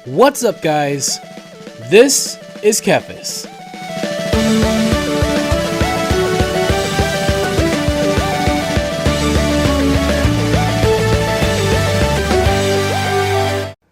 What's up, guys? This is TheKephas.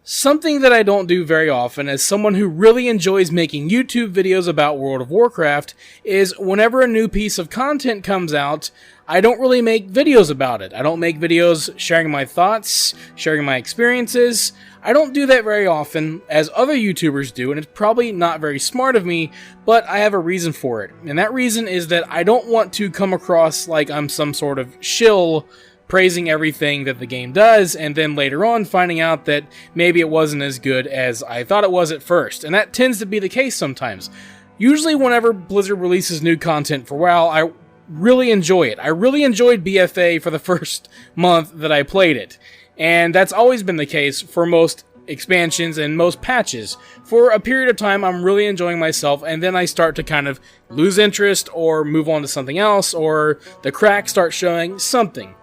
Something that I don't do very often as someone who really enjoys making YouTube videos about World of Warcraft is whenever a new piece of content comes out, I don't really make videos about it. I don't make videos sharing my thoughts, sharing my experiences. I don't do that very often as other YouTubers do, and it's probably not very smart of me, but I have a reason for it. And that reason is that I don't want to come across like I'm some sort of shill praising everything that the game does, and then later on finding out that maybe it wasn't as good as I thought it was at first. And that tends to be the case sometimes. Usually whenever Blizzard releases new content for WoW, I really enjoy it. I really enjoyed BFA for the first month that I played it. And that's always been the case for most expansions and most patches. For a period of time, I'm really enjoying myself, and then I start to kind of lose interest or move on to something else, or the cracks start showing, something.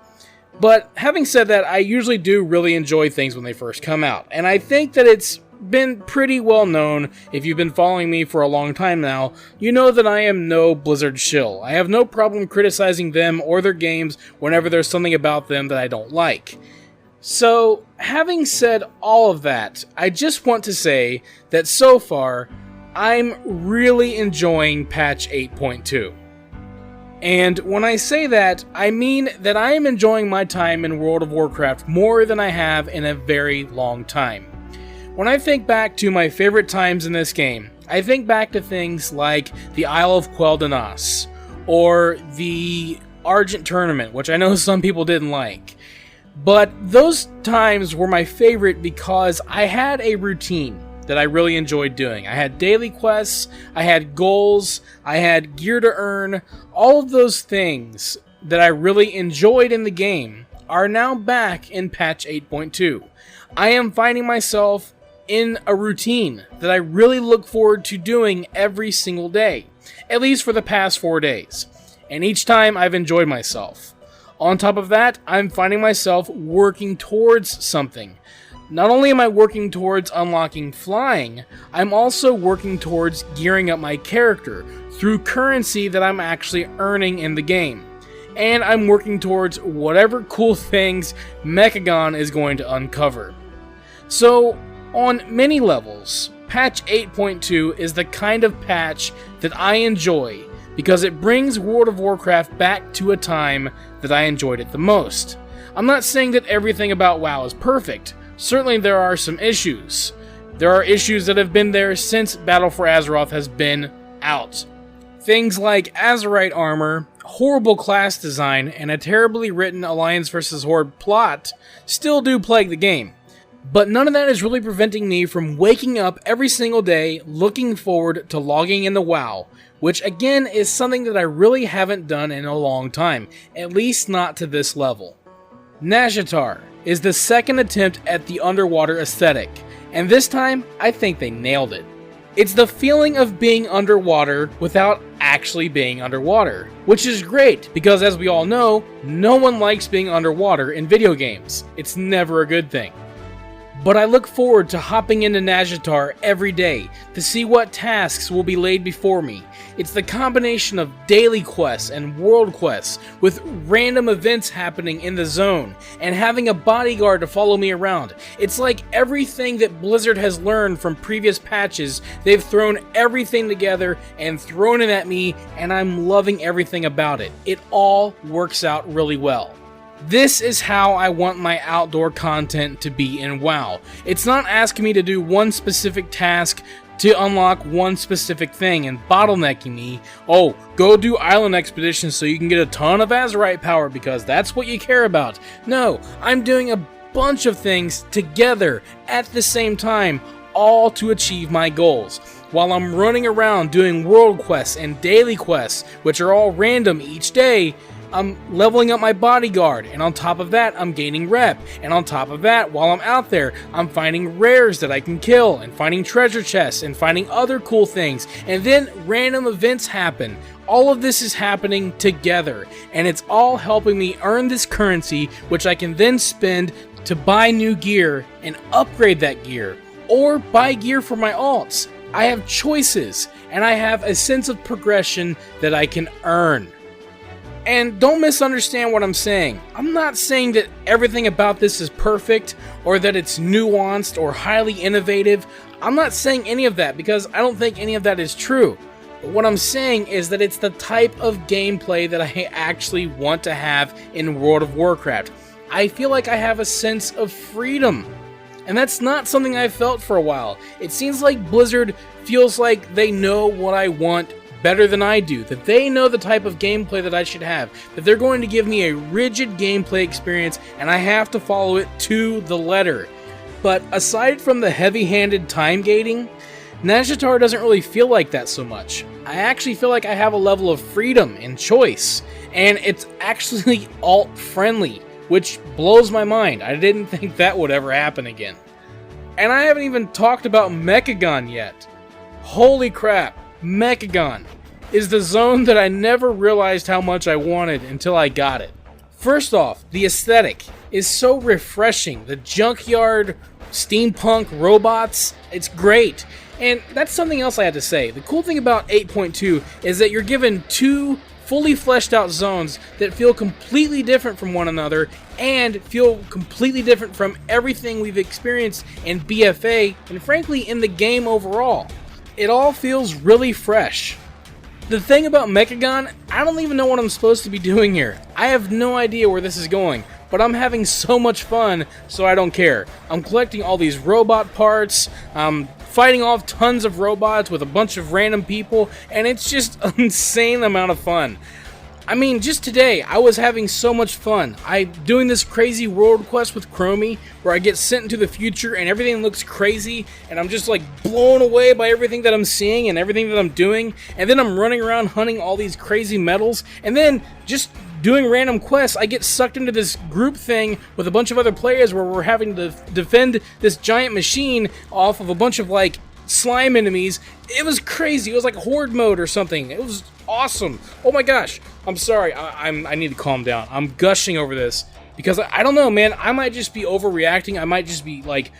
But having said that, I usually do really enjoy things when they first come out. And I think that it's been pretty well known, if you've been following me for a long time now, you know that I am no Blizzard shill. I have no problem criticizing them or their games whenever there's something about them that I don't like. So, having said all of that, I just want to say that so far, I'm really enjoying patch 8.2. And when I say that, I mean that I am enjoying my time in World of Warcraft more than I have in a very long time. When I think back to my favorite times in this game, I think back to things like the Isle of Quel'Danas, or the Argent Tournament, which I know some people didn't like. But those times were my favorite because I had a routine that I really enjoyed doing. I had daily quests, I had goals, I had gear to earn. All of those things that I really enjoyed in the game are now back in patch 8.2. I am finding myself in a routine that I really look forward to doing every single day, at least for the past 4 days. And each time I've enjoyed myself. On top of that, I'm finding myself working towards something. Not only am I working towards unlocking flying, I'm also working towards gearing up my character through currency that I'm actually earning in the game. And I'm working towards whatever cool things Mechagun is going to uncover. So, on many levels, patch 8.2 is the kind of patch that I enjoy because it brings World of Warcraft back to a time that I enjoyed it the most. I'm not saying that everything about WoW is perfect. Certainly there are some issues. There are issues that have been there since Battle for Azeroth has been out. Things like Azerite armor, horrible class design, and a terribly written Alliance vs. Horde plot still do plague the game. But none of that is really preventing me from waking up every single day looking forward to logging into WoW, which again is something that I really haven't done in a long time, at least not to this level. Nazjatar is the second attempt at the underwater aesthetic, and this time, I think they nailed it. It's the feeling of being underwater without actually being underwater, which is great, because as we all know, no one likes being underwater in video games. It's never a good thing. But I look forward to hopping into Nazjatar every day to see what tasks will be laid before me. It's the combination of daily quests and world quests with random events happening in the zone and having a bodyguard to follow me around. It's like everything that Blizzard has learned from previous patches, they've thrown everything together and thrown it at me, and I'm loving everything about it. It all works out really well. This is how I want my outdoor content to be in WoW. It's not asking me to do one specific task to unlock one specific thing and bottlenecking me. Oh, go do island expeditions so you can get a ton of Azerite power because that's what you care about. No, I'm doing a bunch of things together at the same time, all to achieve my goals. While I'm running around doing world quests and daily quests, which are all random each day, I'm leveling up my bodyguard, and on top of that, I'm gaining rep, and on top of that, while I'm out there, I'm finding rares that I can kill, and finding treasure chests, and finding other cool things, and then random events happen. All of this is happening together, and it's all helping me earn this currency, which I can then spend to buy new gear and upgrade that gear. or buy gear for my alts. I have choices, and I have a sense of progression that I can earn. And don't misunderstand what I'm saying. I'm not saying that everything about this is perfect, or that it's nuanced or highly innovative. I'm not saying any of that, because I don't think any of that is true. But what I'm saying is that it's the type of gameplay that I actually want to have in World of Warcraft. I feel like I have a sense of freedom. And that's not something I've felt for a while. It seems like Blizzard feels like they know what I want better than I do, that they know the type of gameplay that I should have, that they're going to give me a rigid gameplay experience and I have to follow it to the letter. But aside from the heavy-handed time gating, Azshara doesn't really feel like that so much. I actually feel like I have a level of freedom and choice, and it's actually alt-friendly, which blows my mind. I didn't think that would ever happen again. And I haven't even talked about Mechagun yet. Holy crap, Mechagun is the zone that I never realized how much I wanted until I got it. First off, the aesthetic is so refreshing. The junkyard, steampunk robots, it's great. And that's something else I had to say. The cool thing about 8.2 is that you're given two fully fleshed out zones that feel completely different from one another and feel completely different from everything we've experienced in BFA and frankly in the game overall. It all feels really fresh. The thing about Mechagun, I don't even know what I'm supposed to be doing here. I have no idea where this is going, but I'm having so much fun, so I don't care. I'm collecting all these robot parts, fighting off tons of robots with a bunch of random people, and it's just an insane amount of fun. I mean, just today, I was having so much fun. I'm doing this crazy world quest with Chromie, where I get sent into the future and everything looks crazy, and I'm just like blown away by everything that I'm seeing and everything that I'm doing, and then I'm running around hunting all these crazy metals, and then just doing random quests, I get sucked into this group thing with a bunch of other players where we're having to defend this giant machine off of a bunch of like slime enemies. It was crazy. It was like horde mode or something. It was awesome. Oh my gosh. I'm sorry. I need to calm down. I'm gushing over this because I don't know, man. I might just be overreacting. I might just be like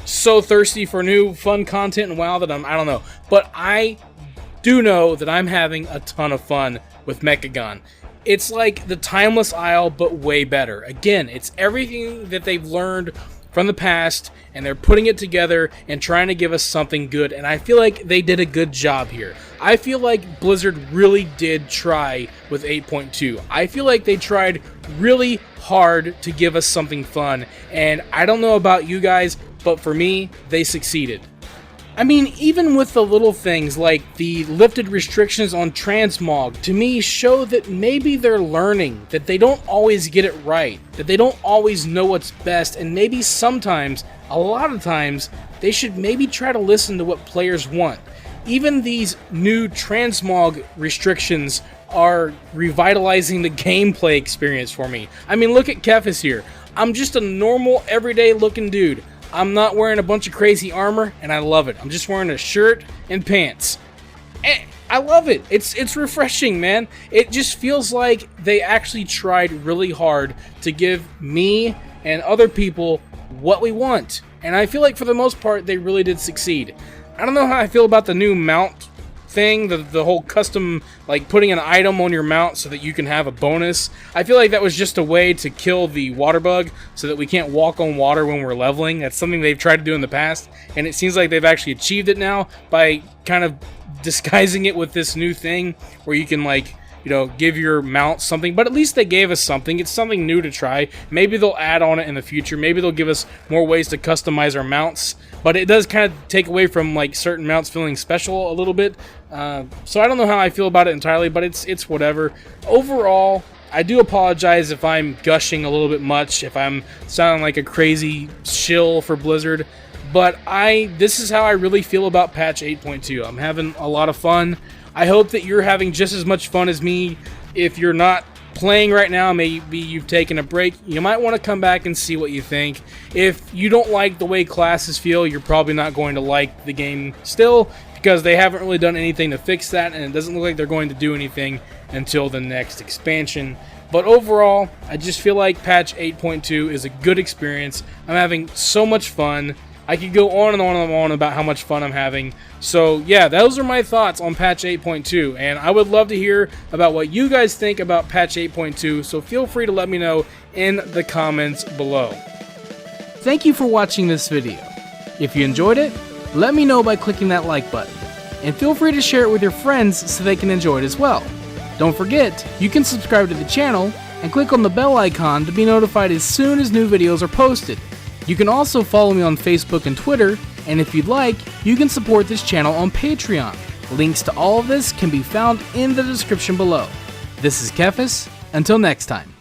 so thirsty for new fun content and WoW that I don't know. But I do know that I'm having a ton of fun with Mechagun. It's like the Timeless Isle, but way better. Again, it's everything that they've learned from the past, and they're putting it together and trying to give us something good, and I feel like they did a good job here. I feel like Blizzard really did try with 8.2. I feel like they tried really hard to give us something fun, and I don't know about you guys, but for me, they succeeded. I mean, even with the little things like the lifted restrictions on transmog, to me show that maybe they're learning, that they don't always get it right, that they don't always know what's best, and maybe sometimes, a lot of times, they should maybe try to listen to what players want. Even these new transmog restrictions are revitalizing the gameplay experience for me. I mean, look at TheKephas here. I'm just a normal, everyday looking dude. I'm not wearing a bunch of crazy armor, and I love it. I'm just wearing a shirt and pants. And I love it. It's refreshing, man. It just feels like they actually tried really hard to give me and other people what we want. And I feel like for the most part, they really did succeed. I don't know how I feel about the new mount thing, the whole custom, like putting an item on your mount so that you can have a bonus. I feel like that was just a way to kill the water bug so that we can't walk on water when we're leveling. That's something they've tried to do in the past, and it seems like they've actually achieved it now by kind of disguising it with this new thing where you can, like, you know, give your mount something. But at least they gave us something. It's something new to try. Maybe they'll add on it in the future. Maybe they'll give us more ways to customize our mounts. But it does kind of take away from like certain mounts feeling special a little bit. So I don't know how I feel about it entirely, but it's whatever. Overall, I do apologize if I'm gushing a little bit much, if I'm sounding like a crazy shill for Blizzard. But this is how I really feel about patch 8.2. I'm having a lot of fun. I hope that you're having just as much fun as me. If you're not playing right now, maybe you've taken a break, you might want to come back and see what you think. If you don't like the way classes feel, you're probably not going to like the game still, because they haven't really done anything to fix that, and it doesn't look like they're going to do anything until the next expansion. But overall, I just feel like patch 8.2 is a good experience. I'm having so much fun. I could go on and on and on about how much fun I'm having. So yeah, those are my thoughts on patch 8.2, and I would love to hear about what you guys think about patch 8.2, so feel free to let me know in the comments below. Thank you for watching this video. If you enjoyed it, let me know by clicking that like button, and feel free to share it with your friends so they can enjoy it as well. Don't forget, you can subscribe to the channel and click on the bell icon to be notified as soon as new videos are posted. You can also follow me on Facebook and Twitter, and if you'd like, you can support this channel on Patreon. Links to all of this can be found in the description below. This is TheKephas. Until next time.